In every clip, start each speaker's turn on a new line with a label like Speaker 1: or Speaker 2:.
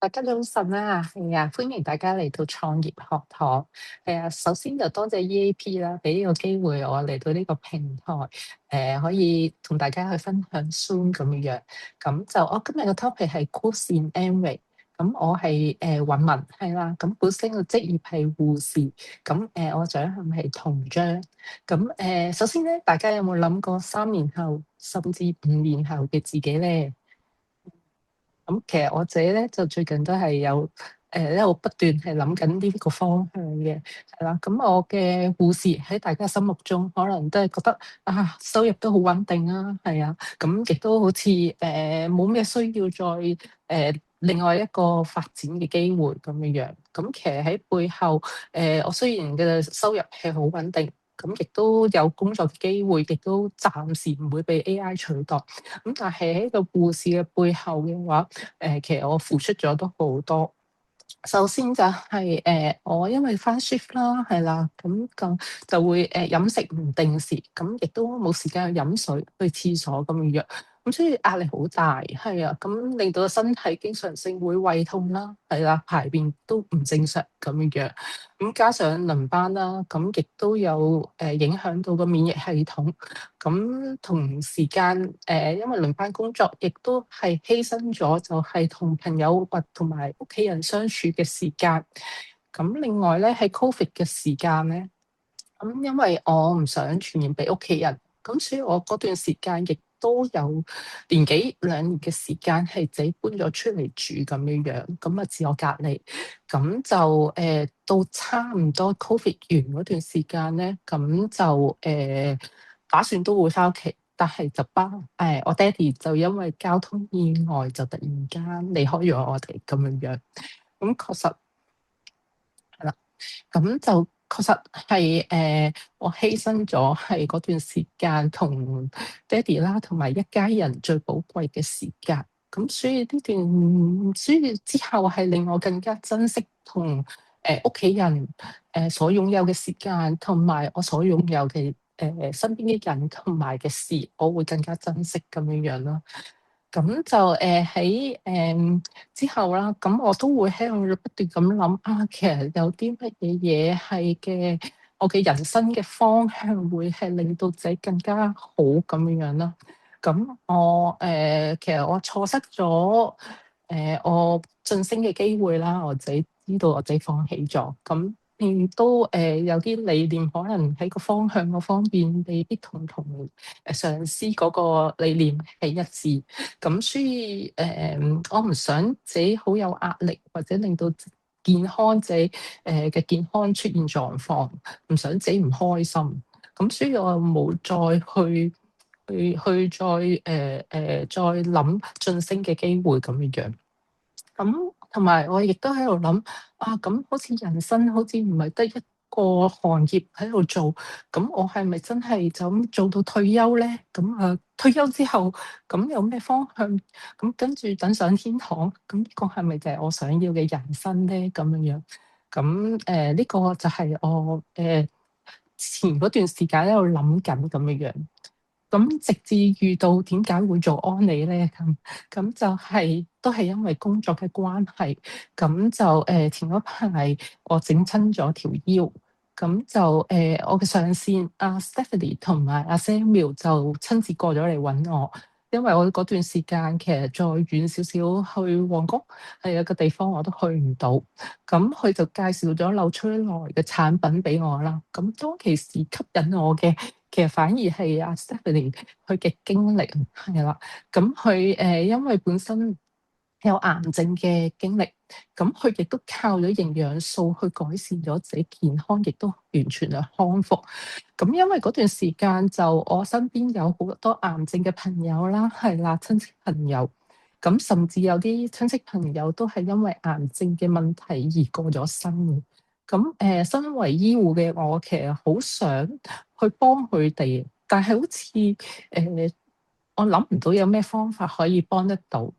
Speaker 1: 大家早晨啊，係啊，歡迎大家嚟到創業學堂。係啊，首先就多謝 EAP 啦，俾呢個機會我嚟到呢個平台，可以同大家去分享 Zoom 咁樣樣。咁就我今日嘅 topic 係 Coach in Amway。咁我係韻文係啦，咁本身個職業係護士，咁我長項係銅章。咁首先咧，大家有冇諗過3年後甚至5年後嘅自己咧？咁其實我自己咧就最近都係有一路不斷係諗緊呢個方向嘅，係啦。咁我嘅護士喺大家心目中可能都係覺得啊，收入都好穩定啊，係啊。咁亦都好似冇咩需要再另外一個發展嘅機會咁樣樣。咁其實喺背後我雖然嘅收入係好穩定，咁亦都有工作嘅機會，亦都暫時唔會被 AI 取代。咁但係喺個護士嘅背後嘅話，其實我付出咗都好多。首先就係、我因為返 shift 啦，係啦，咁就會飲食唔定時，咁亦都冇時間去飲水、去廁所咁樣樣，咁所以壓力好大，係啊，咁令到個身體經常性會胃痛啦，係啦，排便都唔正常咁樣樣，咁加上輪班啦，咁亦都有影響到個免疫系統。咁同時間因為輪班工作，亦都係犧牲咗就係同朋友或同埋屋企人相處嘅時間。咁另外咧，喺 Covid 嘅時間咧，咁因為我唔想傳染俾屋企人，咁所以我嗰段時間亦都有年幾兩年嘅時間係自己搬咗出嚟住咁樣樣，咁啊自我隔離。咁就到差唔多 Covid 完嗰段時間咧，咁就打算都會翻屋企，但係就我爹哋就因為交通意外就突然間離開咗我哋咁樣樣。咁確實係啦。咁就確實係我犧牲咗係嗰段時間同爹哋啦，同埋一家人最寶貴嘅時間。咁所以之後係令我更加珍惜同屋企人所擁有嘅時間，同埋我所擁有嘅身邊嘅人同埋嘅事，我會更加珍惜咁樣樣咯。咁就喺之後啦，咁我都會喺度不斷咁諗啊，其實有啲乜嘢嘢係我嘅人生嘅方向會係令到自己更加好咁樣樣啦。咁我其實我錯失咗我晉升嘅機會啦，我自己知道我自己放棄咗。咁都有啲理念可能喺個方向嗰方面未必同上司嗰個理念係一致。咁所以我唔想自己好有壓力，或者令到健康自己嘅健康出現狀況，唔想自己唔開心。咁所以我冇再再再諗晉升嘅機會咁樣樣。咁同埋我亦都喺度諗，啊咁好似人生好似唔係得一個行業喺度做，咁我係咪真係就咁做到退休咧？咁退休之後，咁有咩方向？咁跟住等上天堂，咁呢個係咪就係我想要嘅人生咧？咁樣樣，咁呢個就係我前嗰段時間喺度諗緊咁樣樣。咁直至遇到點解會做安利咧？咁就都係因為工作嘅關係，咁就前嗰排我整親咗條腰，咁就我嘅上線阿 Stephanie 同埋阿 Samuel 就親自過咗嚟揾我，因為我嗰段時間其實再遠少少去旺角係有個地方我都去唔到，咁佢就介紹咗紐崔萊嘅產品俾我啦。咁當其時吸引我嘅，其實反而係阿 Stephanie 佢嘅經歷係啦。咁佢因為本身有癌症嘅經歷，咁佢亦都靠咗營養素去改善咗自己健康，亦都完全係康復。咁因為嗰段時間就我身邊有好多癌症嘅朋友啦，係啦，親戚朋友，咁甚至有啲親戚朋友都係因為癌症嘅問題而過咗身嘅。咁身為醫護嘅我，其實好想去幫佢哋，但係好似我諗唔到有咩方法可以幫得到。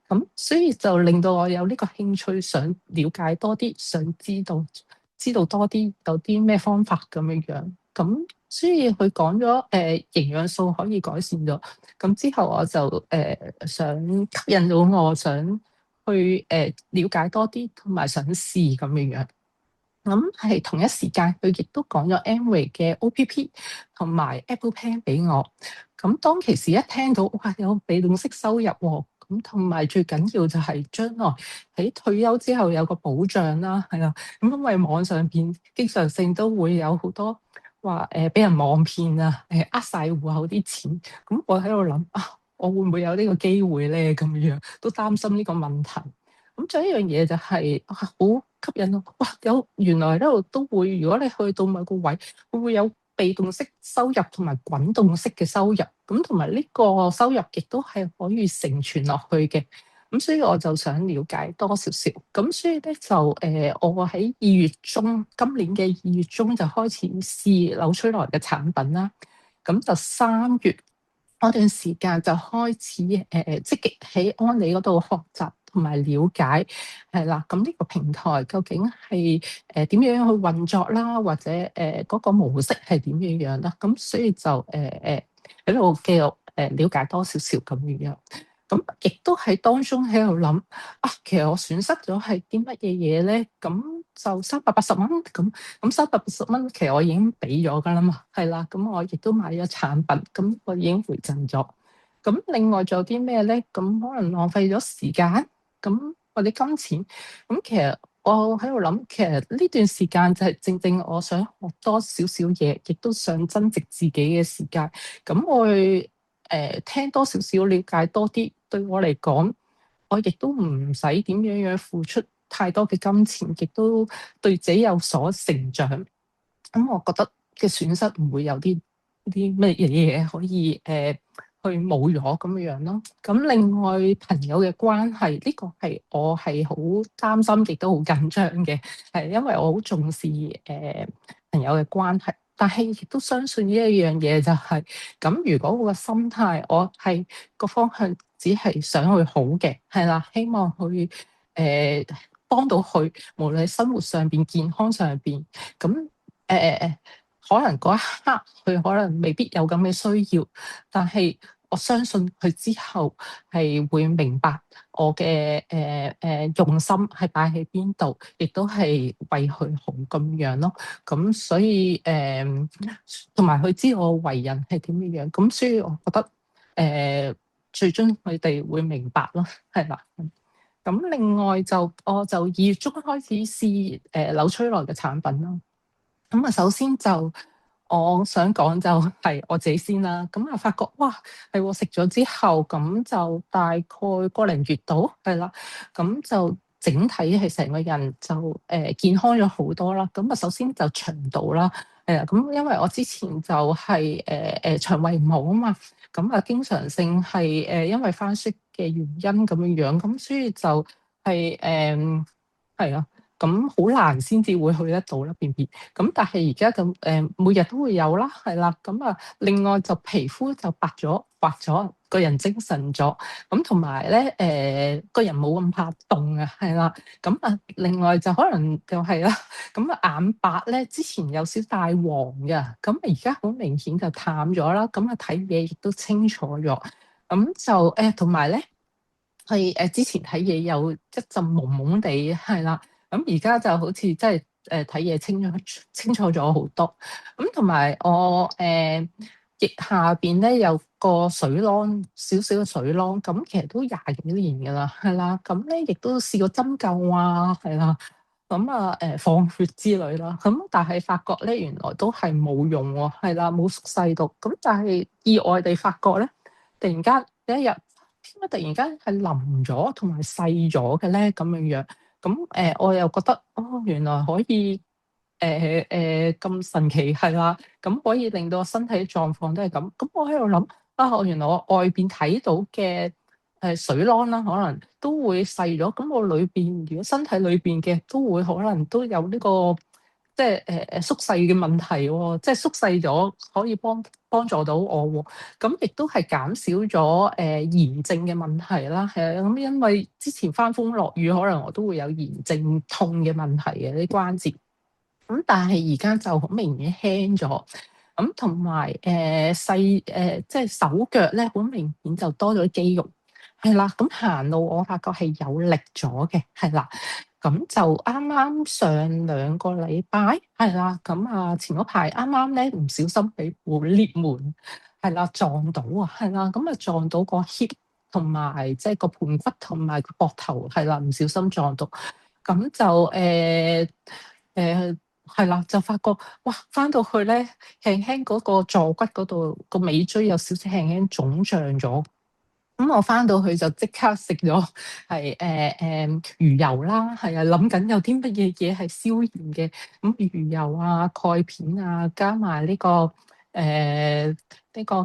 Speaker 1: 咁所以就令到我有呢個興趣，想了解多啲，想知道多啲有啲咩方法咁樣樣。咁所以佢講咗營養素可以改善咗，咁之後我就想吸引到我想去了解多啲，同埋想試咁樣樣。咁係同一時間，佢亦都講咗 Amway 嘅 OPP 同埋 Apple Pen 俾我。咁當其時一聽到，哇！有被動式收入喎，咁同埋最緊要就係將來喺退休之後有個保障啦，係啦。咁因為網上邊經常性都會有好多話俾人網騙啊，呃晒戶口啲錢。咁我喺度諗啊，我會唔會有呢個機會咧？咁樣都擔心呢個問題。咁仲有一樣嘢就係、好吸引咯！哇，原來呢度都會，如果你去到某個位，會有被動式收入同埋滾動式嘅收入，咁同埋呢個收入亦都係可以承傳落去嘅。咁所以我就想了解多少少。咁所以咧就我喺今年嘅二月中就開始試紐崔萊嘅產品啦。咁就3月嗰段時間就開始積極喺安利嗰度學習同埋了解，係啦。咁呢個平台究竟係點樣去運作啦，或者嗰個模式係點樣樣啦？咁所以就喺度繼續了解多少少咁樣。咁亦都喺當中喺度諗啊，其實我損失咗係啲乜嘢嘢咧？咁就380蚊咁380蚊，其實我已經俾咗㗎啦嘛，係啦。咁我亦都買咗產品，咁我已經回贈咗。咁另外仲有啲咩咧？咁可能浪費咗時間，咁或者金錢。咁其實我喺度諗，其實呢段時間就係正正我想學多少少嘢，亦都想增值自己嘅時間。咁我去聽多少少，了解多啲，對我嚟講，我亦都唔使點樣樣付出太多嘅金錢，亦都對自己有所成長。咁我覺得嘅損失唔會有啲咩嘢可以去冇咗咁樣樣咯。咁另外朋友嘅關係，呢個係我係好擔心，亦都好緊張嘅，係因為我好重視朋友嘅關係。但係亦都相信呢一樣嘢就係咁，如果我個心態，我係個方向只係想去好嘅，係啦，希望去幫到佢，無論喺生活上邊、健康上邊，咁可能嗰一刻佢可能未必有咁嘅需要，但係我相信佢之後係會明白我嘅用心係擺喺邊度，亦都係為佢好咁樣咯。咁所以同埋佢知我為人係點樣樣，咁所以我覺得最終佢哋會明白咯，係啦。咁另外我就2月中開始試紐崔萊嘅產品啦。咁啊，首先就我想講就係我自己先啦。咁啊，發覺哇，係我食咗之後，咁就大概個零月度，係啦。咁就整體係成個人就健康咗好多啦。咁啊，首先就腸道啦，係啊。咁因為我之前就係腸胃唔好啊嘛，咁啊經常性係因為番薯嘅原因咁樣樣，咁所以就係係啊。咁好難先至會去得到啦，便便。咁但係而家咁每日都會有啦，係啦。咁啊，另外就皮膚就白咗、滑咗，個人精神咗。咁同埋咧個人冇咁怕凍啊，係啦。咁啊，另外就可能就係啦。咁啊，眼白咧之前有少帶黃嘅，咁而家好明顯就淡咗啦。咁啊，睇嘢亦都清楚咗。咁就同埋咧係之前睇嘢有一陣蒙蒙地，係啦。咁而家就好似真係睇嘢清楚咗好多。咁同埋我腋下邊咧有個水囊，少少嘅水囊，咁其實都廿幾年㗎啦，係啦。咁咧亦都試過針灸啊，係啦。咁啊放血之類啦。咁但係發覺咧原來都係冇用喎，係啦，冇縮細到。咁但係意外地發覺咧，突然間有一日，點解突然間係腍咗同埋細咗嘅咧？咁樣樣。咁我又覺得，原來可以咁神奇，係啦。咁可以令到我身體狀況都係咁。咁我喺度諗，我原來我外邊睇到嘅水囊啦，可能都會細咗。咁我裏邊如果身體裏邊嘅都會可能都有呢個即係縮細嘅問題喎，即係縮細咗可以幫助到我喎。咁亦都係減少咗炎症嘅問題啦。係啊，咁因為之前翻風落雨，可能我都會有炎症痛嘅問題嘅啲關節。咁但係而家就好明顯輕咗。咁同埋即係手腳咧，好明顯就多咗肌肉。係啦，咁行路我發覺係有力咗嘅，係啦。咁就啱啱上2個禮拜，係啦，咁前嗰排啱啱咧唔小心俾部 lift 門係啦撞到啊，係啦，咁撞到個 hip 同埋即係個盤骨同埋個膊頭，係啦，唔小心撞到，咁就係啦，就發覺哇，翻到去咧輕輕嗰個坐骨嗰度個尾椎有少少輕輕腫脹咗。咁我翻到去就即刻食咗係魚油啦，係啊，諗緊有啲乜嘢嘢係消炎嘅，咁魚油啊、鈣片啊，加埋呢個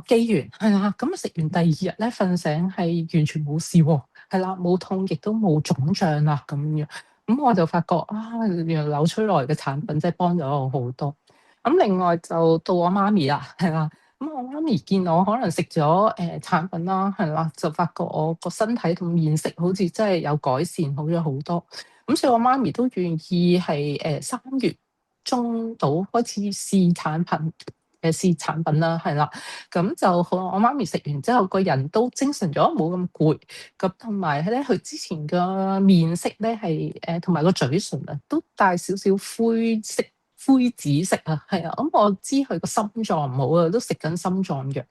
Speaker 1: 肌元，係啦，咁食完第二日咧瞓醒係完全冇事喎，係啦，冇痛亦都冇腫脹啦咁樣，咁我就發覺原來紐崔萊嘅產品真係幫咗我好多。咁另外就到我媽咪啦，係啦。咁我媽咪見我可能食咗產品啦，係啦，就發覺我個身體同面色好似真係有改善，好咗好多。咁所以我媽咪都願意係3月中到開始試產品啦，係啦。咁就好，我媽咪食完之後個人都精神咗，冇咁攰。咁同埋咧，佢之前個面色咧係同埋個嘴唇啊，都帶少少灰紫色啊，係啊，咁我知佢個心臟唔好啊，都食緊心臟藥。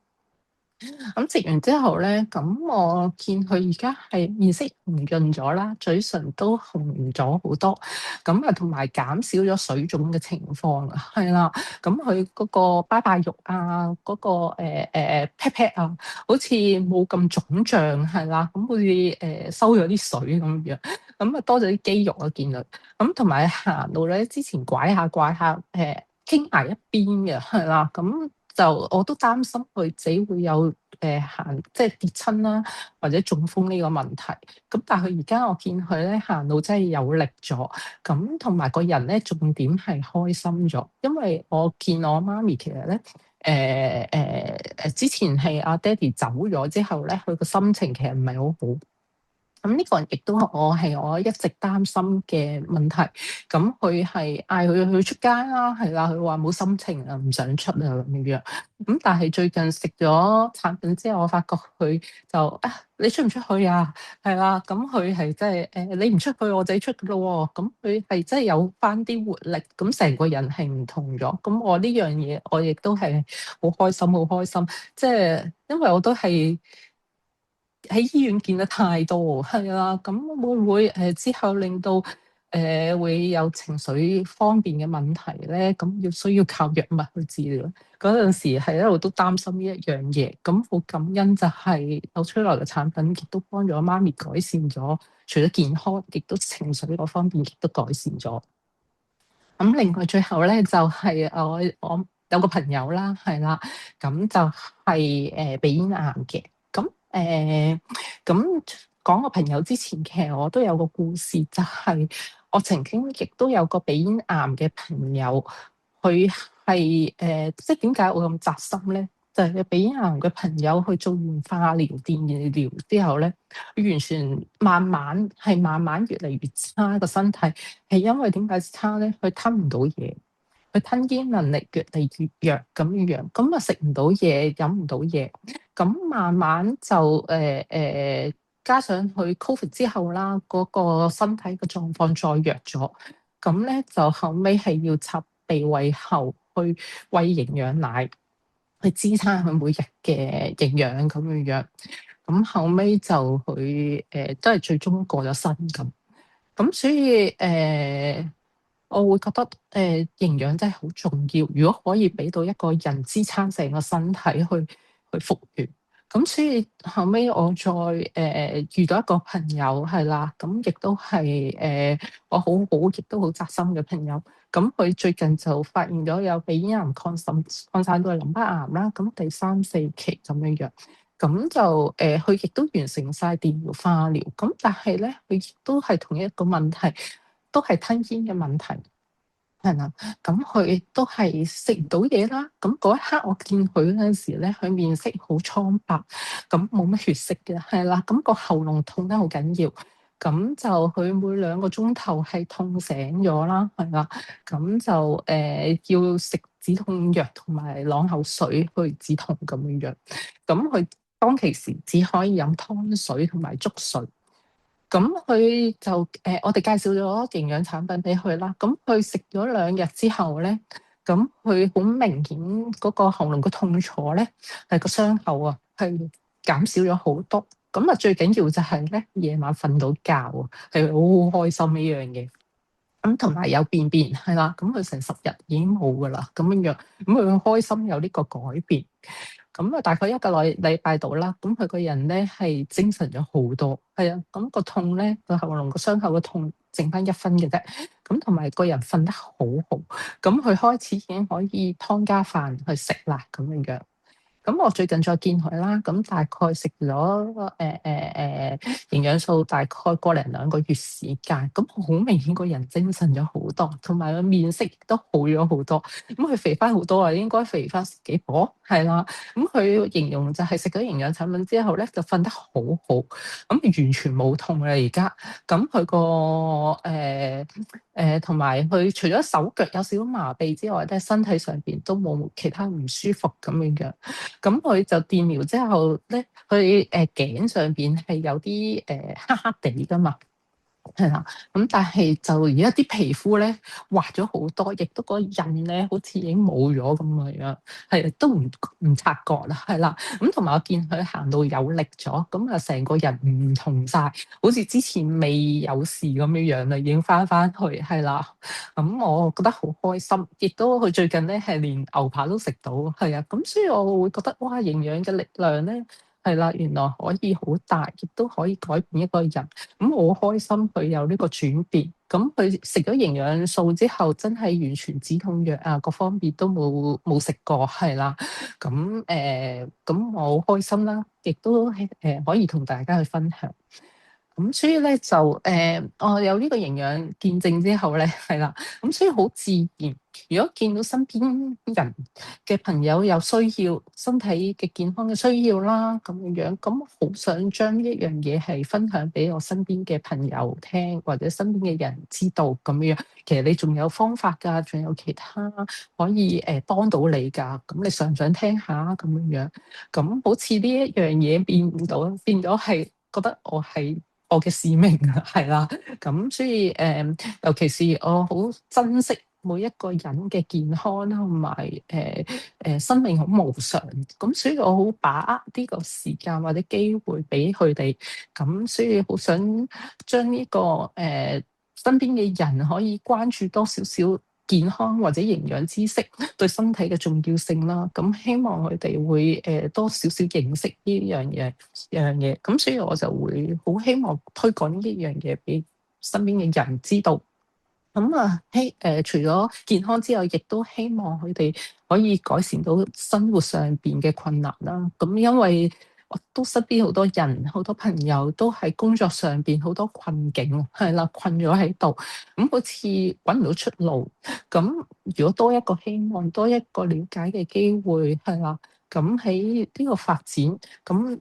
Speaker 1: 咁食完之後咧，咁我見佢而家係面色紅潤咗啦，嘴唇都紅咗好多，咁同埋減少咗水腫嘅情況啊，係啦。咁佢嗰個拜拜肉啊，嗰個pat pat 啊，好似冇咁腫脹，係啦，咁好似收咗啲水咁樣，咁多咗啲肌肉啊見佢，咁同埋行路咧，之前拐下拐下傾埋一邊嘅，係啦，咁就我都擔心佢自己會有行即係跌親啦，或者中風呢個問題。咁但係佢而家我見佢咧行路真係有力咗，咁同埋個人咧重點係開心咗，因為我見我媽咪其實咧之前係阿爹哋走咗之後咧，佢個心情其實唔係好好。咁呢個亦都我一直擔心嘅問題。咁佢係嗌佢去出街啦，係啦，佢話冇心情啊，唔想出啊咁樣。咁但係最近食咗產品之後，我發覺佢就你出唔出去啊？係啦，咁佢係真係你唔出去，我自己出噶咯喎。咁佢係真係有翻啲活力，咁成個人係唔同咗。咁我呢樣嘢我亦都係好開心，好開心。即係因為我都係喺醫院見得太多，係啦，咁會唔會之後令到會有情緒方面嘅問題咧？咁需要靠藥物去治療。嗰陣時係一路都擔心呢一樣嘢，咁好感恩就係紐崔萊嘅產品，亦都幫咗媽咪改善咗，除咗健康，亦都情緒嗰方面亦都改善咗。咁另外最後咧就係我有個朋友啦，係啦，咁就係鼻咽癌嘅。咁講個朋友之前，其實我都有個故事，就係我曾經亦都有個鼻咽癌嘅朋友，佢係即係點解我咁扎心咧？就係鼻咽癌嘅朋友去做完化療、電療之後咧，佢完全慢慢越嚟越差個身體，係因為點解差咧？佢吞唔到嘢。佢吞嚥能力越嚟越弱咁樣，咁食唔到嘢，飲唔到嘢，咁慢慢就加上佢 Covid 之後啦，嗰個身體嘅狀況再弱咗，咁咧就後尾係要插鼻胃喉去餵營養奶，去支撐佢每日嘅營養咁樣。咁後尾就佢都係最終過咗身咁。咁所以我會覺得營養真係好重要。如果可以俾到一個人支撐成個身體去復原，咁所以後尾我再遇到一個朋友係啦，咁亦都係我好好亦都好扎心嘅朋友。咁佢最近就發現咗有鼻咽癌擴散到淋巴癌啦，咁第3、4期咁樣樣。咁就佢亦都完成晒電療、化療，咁但係咧，佢亦都係同一個問題，都係吞嚥嘅問題，係啦。咁佢都係食唔到嘢啦。咁嗰一刻我見佢嗰陣時咧，佢面色好蒼白，咁冇乜血色嘅，係啦。咁個喉嚨痛得好緊要，咁就佢每2個鐘頭係痛醒咗啦，係啦。咁就要食止痛藥同埋啷口水去止痛咁樣樣。咁佢當其時只可以飲湯水同埋粥水。咁佢就我哋介紹咗營養產品俾佢啦。咁佢食咗2日之後咧，咁佢好明顯嗰個喉嚨個痛楚咧，係個傷口啊，係減少咗好多。咁啊，最緊要就係咧，夜晚瞓到覺啊，係好開心呢樣嘢。咁同埋有便便，係啦，咁佢成10日已經冇噶啦，咁樣樣，咁佢開心有呢個改變。咁啊，大概一個禮拜度啦，咁佢個人咧係精神咗好多，係啊，咁個痛咧，個喉嚨個傷口個痛剩翻1分嘅啫，咁同埋個人瞓得好好，咁佢開始已經可以湯加飯去食啦，咁樣樣。咁我最近再見佢啦，咁大概食咗營養素大概個零兩個月時間，咁好明顯個人精神咗好多，同埋個面色亦都好咗好多。咁佢肥翻好多啊，應該肥翻10幾磅，係啦。咁佢形容就係食咗營養產品之後咧，就瞓得好好，咁完全冇痛啦而家。咁佢個同埋佢除咗手腳有少少麻痹之外咧，身體上邊都冇其他唔舒服咁樣樣。咁佢就電療之後咧，佢頸上邊係有啲黑黑地噶嘛，係啦。咁但係就而家啲皮膚咧滑咗好多，亦都個印咧好似已經冇咗咁嘅樣，係都唔察覺啦，係啦。咁同埋我見佢行路有力咗，咁啊成個人唔同晒，好似之前未有事咁樣樣啦，已經翻去係啦。咁我覺得好開心，亦都佢最近咧係連牛扒都食到，係啊。咁所以我會覺得哇，營養嘅力量咧係啦，原來可以好大，亦都可以改變一個人。咁我好開心佢有呢個轉變。咁佢食咗營養素之後，真係完全止痛藥啊，各方面都冇食過，係啦。咁我好開心啦，亦都可以同大家去分享。咁所以咧就我有呢個營養見證之後咧，係啦，咁所以好自然，如果見到身邊人嘅朋友有需要，身體嘅健康嘅需要啦，咁樣樣，咁好想將呢一樣嘢係分享俾我身邊嘅朋友聽，或者身邊嘅人知道咁樣。其實你仲有方法㗎，仲有其他可以幫到你㗎，咁你想唔想聽下咁樣樣？咁好似呢一樣嘢變咗係覺得我嘅使命啊，係啦。咁所以尤其是我好珍惜每一個人嘅健康啦，同埋生命好無常，咁所以我好把握呢個時間或者機會俾佢哋，咁所以好想將呢個身邊嘅人可以關注多少少健康或者營養知識對身體嘅重要性啦，咁希望佢哋會多少少認識呢樣嘢，咁所以我就會好希望推廣呢一樣嘢俾身邊嘅人知道。咁啊，除咗健康之外，亦都希望佢哋可以改善到生活上邊嘅困難啦。咁因為我都身邊好多人、好多朋友都喺工作上邊好多困境，係啦，困咗喺度，咁好似揾唔到出路。咁如果多一個希望，多一個了解嘅機會，係啦，咁喺呢個發展，咁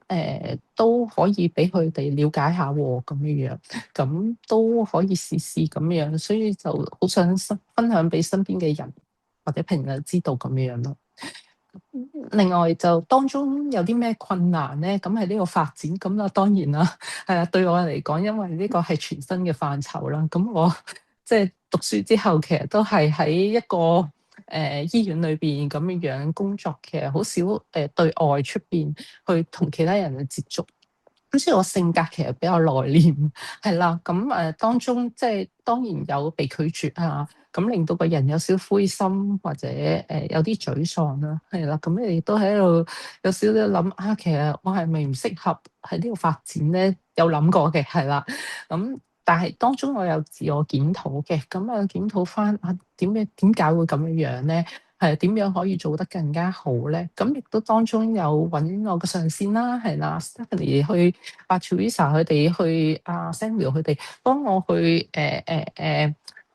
Speaker 1: 都可以俾佢哋了解下喎，咁樣樣。咁都可以試試咁樣，所以就好想分享俾身邊嘅人或者朋友知道咁樣咯。另外就當中有啲咩困難咧？咁喺呢個發展，咁啊當然啦，係啊，對我嚟講，因為呢個係全新嘅範疇啦。咁我即係讀書之後，其實都係喺一個醫院裏邊咁樣樣工作，其實好少對外出邊去同其他人去接觸。咁所以我性格其實比較內斂，係啦。咁當中即係當然有被拒絕啊，咁令到個人有少灰心或者有啲沮喪啦，係啦。咁你亦都喺度有少少諗啊，其實我係咪唔適合喺呢個發展咧？有諗過嘅，係啦。咁但係當中我有自我檢討嘅，咁啊檢討翻啊點解會咁樣樣咧？係點樣可以做得更加好咧？咁亦都當中有揾我嘅上線啦，係啦，Stephanie 去Teresa 佢哋去Samuel 佢哋幫我去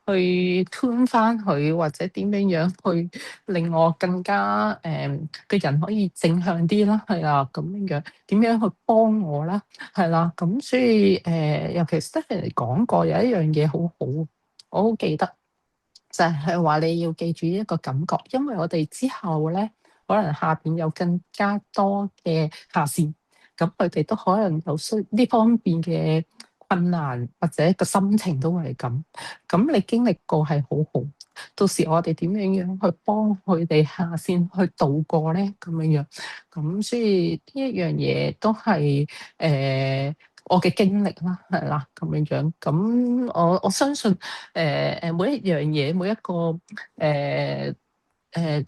Speaker 1: 去 tune 翻佢，或者點樣去令我更加嘅人可以正向啲啦，係啦，咁樣點樣去幫我啦，係啦。咁所以尤其 Stephanie 講過有一樣嘢好好，我好記得。就係話你要記住一個感覺，因為我哋之後咧，可能下邊有更加多嘅下線，咁佢哋都可能有呢方面嘅困難，或者個心情都係咁。咁你經歷過係好好，到時我哋點樣樣去幫佢哋下線去渡過咧？咁樣樣，咁所以呢一樣嘢都係我嘅經歷啦，係啦，咁樣樣。咁我相信每一樣嘢，每一個誒誒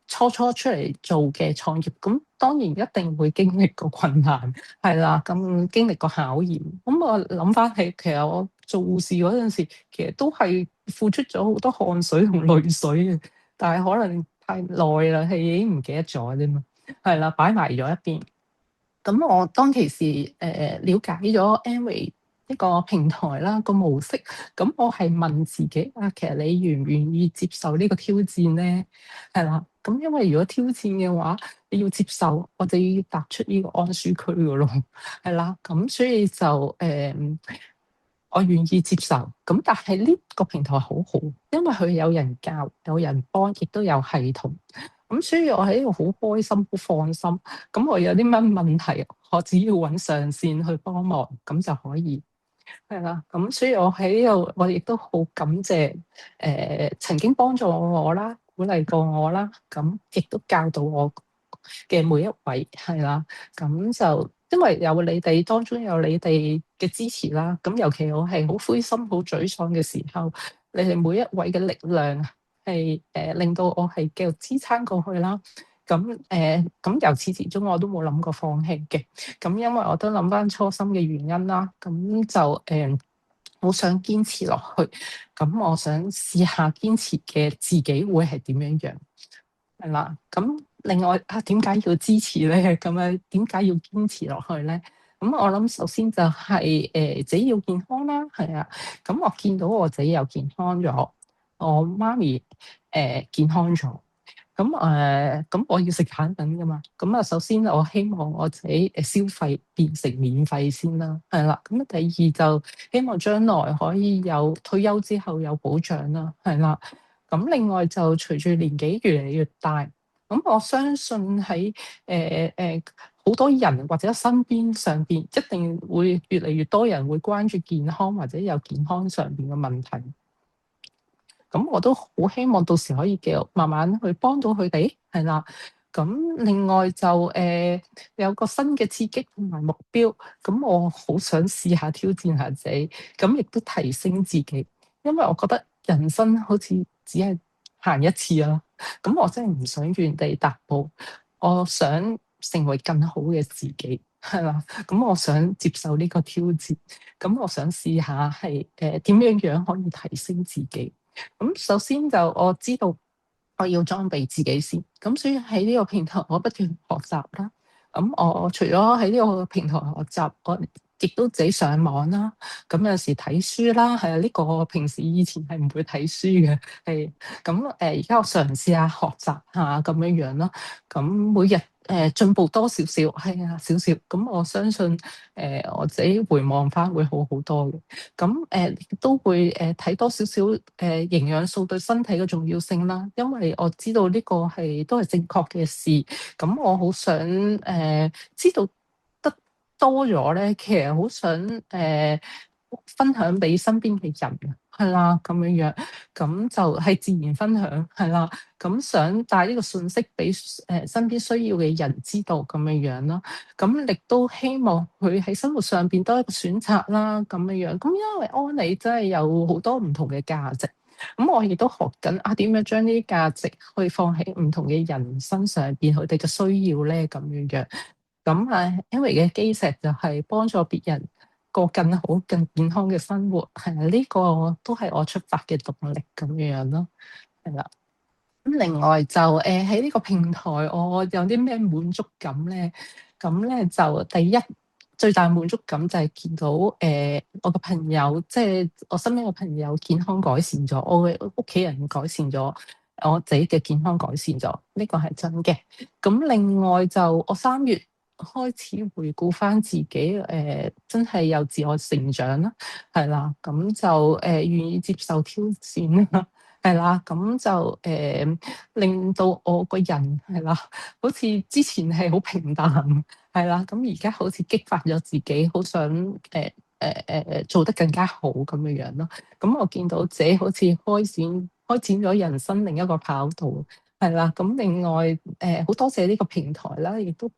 Speaker 1: 初出嚟做嘅創業，咁當然一定會經歷過困難，係啦，咁經歷過考驗。咁我諗翻起，其實我做護士嗰陣時，其實都係付出咗好多汗水同淚水嘅，但係可能太耐啦，係已經唔記得咗啫嘛，係啦，擺埋咗一邊。咁我當其時了解咗 Amway 呢個平台啦，個模式，咁我係問自己啊，其實你願唔願意接受呢個挑戰咧？係啦，咁因為如果挑戰嘅話，你要接受，我就要踏出呢個安舒區㗎咯，係啦，咁所以就我願意接受。咁但係呢個平台好好，因為佢有人教、有人幫，亦都有系統。咁所以我喺度好開心、好放心。咁我有啲乜問題，我只要揾上線去幫忙，咁就可以。係啦，咁所以我喺呢度，我亦都好感謝曾經幫助我啦、鼓勵過我啦，咁亦都教導我嘅每一位，係啦。咁就因為有你哋當中有你哋嘅支持啦，咁尤其我係好灰心、好沮喪嘅時候，你哋每一位嘅力量係令到我係繼續支撐過去啦。咁由始至終我都冇諗過放棄嘅。咁因為我都諗翻初心嘅原因啦，咁就好想堅持落去。咁我想試下堅持嘅自己會係點樣樣，係啦。咁另外啊，點解要支持咧？咁樣點解要堅持落去咧？咁我諗首先就係自己要健康啦，係啊。咁我見到我自己又健康咗，我媽咪健康咗。咁我要食產品㗎嘛，咁啊首先我希望我自己消費變成免費先啦，係啦。咁第二就希望將來可以有退休之後有保障啦，係啦。咁另外就隨住年紀越嚟越大，咁我相信喺好多人或者身邊上邊一定會越嚟越多人會關注健康或者有健康上邊嘅問題。咁我都好希望到時可以繼續慢慢去幫到佢哋，係啦。咁另外就有個新嘅刺激同埋目標，咁我好想試下挑戰下自己，咁亦都提升自己。因為我覺得人生好似只係行一次啊，咁我真係唔想原地踏步，我想成為更好嘅自己，係啦。咁我想接受呢個挑戰，咁我想試下係點樣樣可以提升自己。咁首先就我知道我要裝備自己先，咁所以喺呢個平台我不斷學習啦。咁我除咗喺呢個平台學習，我亦都自己上網啦。咁有時睇書啦，係啊，呢個我平時以前係唔會睇書嘅，係咁而家我嘗試下學習下咁樣樣咯。咁每日進步多少少，係啊，少少。咁我相信我自己回望翻會好好多嘅。咁亦都會睇多少少營養素對身體嘅重要性啦，因為我知道呢個都係正確嘅事。咁我好想知道得多咗咧，其實好想分享俾身邊嘅人啊，係啦，咁樣樣。咁就係自然分享，係啦。咁想帶呢個信息俾身邊需要嘅人知道咁樣樣啦。咁亦都希望佢喺生活上邊多一個選擇啦，咁樣樣。咁因為安利真係有好多唔同嘅價值，咁我亦都學緊啊點樣將呢啲價值去放喺唔同嘅人身上邊，佢哋嘅需要咧咁樣樣。咁Amway 嘅基石就係幫助別人過更好、更健康嘅生活，係啊，呢個都係我出發嘅動力咁樣樣咯，係啦。咁另外就喺呢個平台，我有啲咩滿足感咧？咁咧就第一最大滿足感就係見到我個朋友，即係我身邊嘅朋友健康改善咗，我嘅屋企人改善咗，我自己嘅健康改善咗，呢個係真嘅。咁另外就我3月開始回顧翻自己，真係有自我成長啦，係啦，咁就願意接受挑戰啦。係啦，咁就令到我個人係啦，好似之前係好平淡，係啦，咁而家好似激發咗自己，好想做得更加好咁樣樣咯。咁我見到自己好似開展咗人生另一個跑道，係啦。咁另外好多謝呢個平台啦，亦都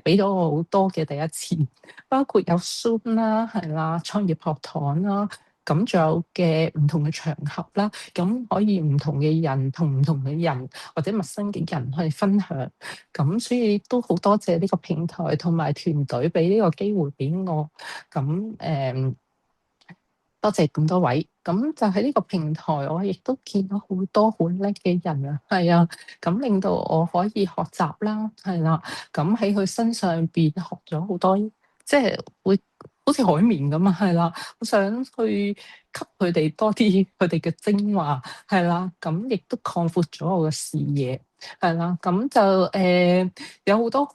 Speaker 1: 俾咗我好多嘅第一次，包括有 Zoom 啦，係啦，創業學堂啦。咁仲有嘅唔同嘅場合啦，咁可以唔同嘅人同唔同嘅人或者陌生嘅人去分享，咁所以都好多謝呢個平台同埋團隊俾呢個機會俾我，咁多謝咁多位，咁就喺呢個平台，我亦都見到好多好叻嘅人啊，係啊，咁令到我可以學習啦，係啦，咁喺佢身上邊學咗好多，即係會好似海綿咁啊，係啦，好想去吸佢哋多啲佢哋嘅精華，係啦，咁亦都擴闊咗我嘅視野，係啦，咁就有好多好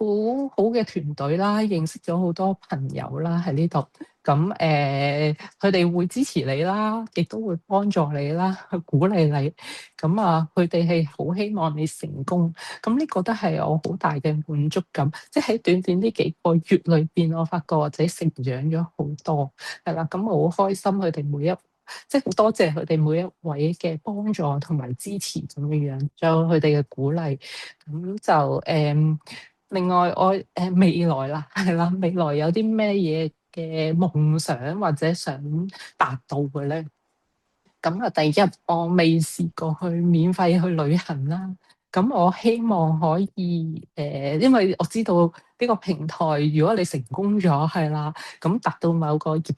Speaker 1: 好嘅團隊啦，認識咗好多朋友啦喺呢度。咁佢哋會支持你啦，亦都會幫助你啦，去鼓勵你。咁啊，佢哋係好希望你成功。咁呢個都係我好大嘅滿足感。即係喺短短呢幾個月裏邊，我發覺我自己成長咗好多，係啦。咁我好開心，佢哋即係好多謝佢哋每一位嘅幫助同埋支持咁樣樣，仲有佢哋嘅鼓勵。咁就另外我未來啦，係啦，未來有啲咩嘢嘅夢想或者想達到嘅咧？咁啊，第一我未試過去免費去旅行啦，咁我希望可以因為我知道呢個平台如果你成功咗係啦，咁達到某個業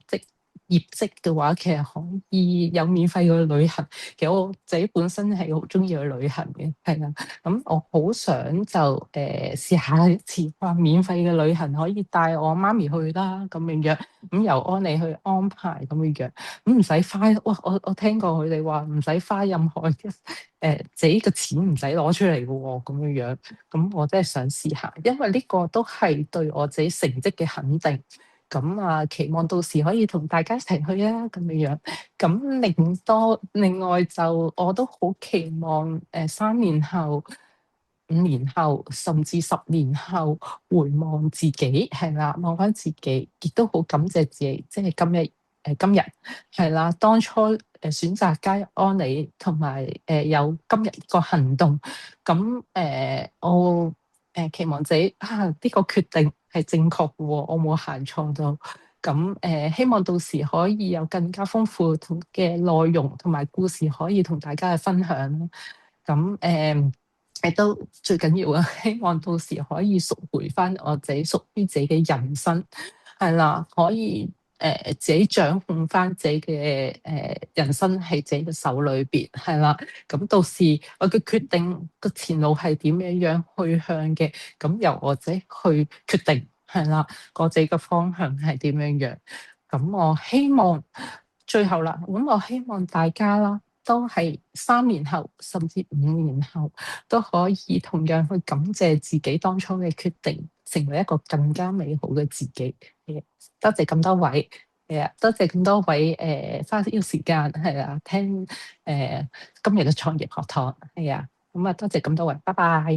Speaker 1: 績嘅話，其實可以有免費嘅旅行。其實我自己本身係好中意去旅行嘅，係啊。咁我好想就試下一次話免費嘅旅行可以帶我媽咪去啦，咁樣樣，咁由安妮去安排咁樣樣，咁唔使花哇！我聽過佢哋話唔使花任何自己嘅錢唔使攞出嚟嘅喎，咁樣樣，咁我真係想試下，因為呢個都係對我自己成績嘅肯定。咁啊，期望到時可以同大家一齊去啊，咁樣樣。咁另外就我都好期望3年後、5年後，甚至10年後回望自己係啦，望翻自己，亦都好感謝自己，即係今日係啦，當初選擇加入安理，同埋有今日個行動，咁我期望自己呢個決定係正確嘅喎，我冇行錯到。咁希望到時可以有更加豐富嘅內容同埋故事可以同大家去分享咯。咁亦都最緊要啊，希望到時可以贖回翻我自己屬於自己嘅人生，係啦，可以自己掌控翻自己嘅人生喺自己嘅手裏邊，係啦。咁到時我嘅決定個前路係點樣去向嘅，咁由我自己去決定，係啦，我自己嘅方向係點樣。咁我希望最後啦，咁我希望大家啦，都係3年後甚至5年後都可以同樣去感謝自己當初嘅決定，成為一個更加美好嘅自己。多謝咁多位，多謝咁多位花呢個時間係啊，聽今日嘅創業學堂係啊，咁啊多謝咁多位，拜拜。